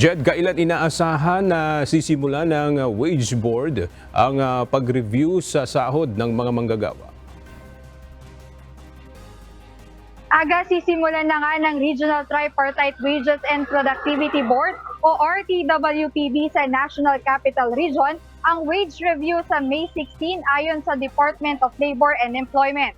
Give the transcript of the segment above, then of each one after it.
Jed, kailan inaasahan na sisimula ng wage board ang pag-review sa sahod ng mga manggagawa? Aga sisimulan na nga ng Regional Tripartite Wages and Productivity Board o RTWPB sa National Capital Region ang wage review sa May 16 ayon sa Department of Labor and Employment.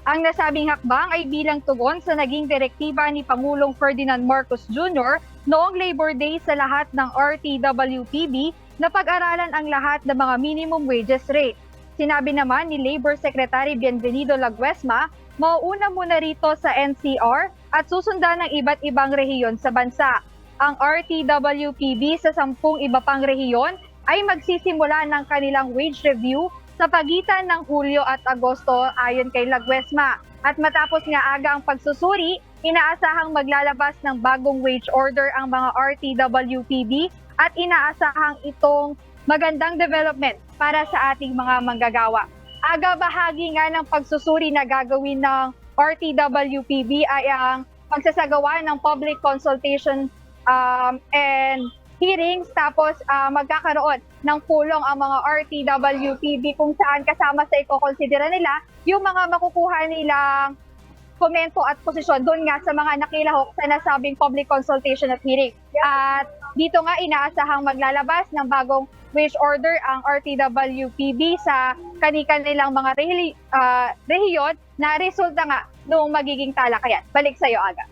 Ang nasabing hakbang ay bilang tugon sa naging direktiba ni Pangulong Ferdinand Marcos Jr. noong Labor Day sa lahat ng RTWPB na pag-aralan ang lahat ng mga minimum wages rate. Sinabi naman ni Labor Secretary Bienvenido Laguesma, mauuna muna rito sa NCR at susundan ng iba't ibang rehiyon sa bansa. Ang RTWPB sa 10 iba pang rehiyon ay magsisimula ng kanilang wage review sa pagitan ng Hulyo at Agosto ayon kay Laguesma. At matapos nga aga ang pagsusuri, inaasahang maglalabas ng bagong wage order ang mga RTWPB at inaasahang itong magandang development para sa ating mga manggagawa. Aga bahagi nga ng pagsusuri na gagawin ng RTWPB ay ang pagsasagawa ng public consultation and hearings, tapos magkakaroon ng pulong ang mga RTWPB kung saan kasama sa ikokonsidera nila yung mga makukuha nilang komento at posisyon doon nga sa mga nakilahok sa nasabing public consultation at hearing. At dito nga inaasahang maglalabas ng bagong wage order ang RTWPB sa kanilang mga rehiyon na resulta nga noong magiging talakayan. Balik sa iyo, Aga.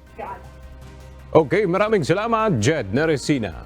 Okay, maraming salamat, Jed Neresina.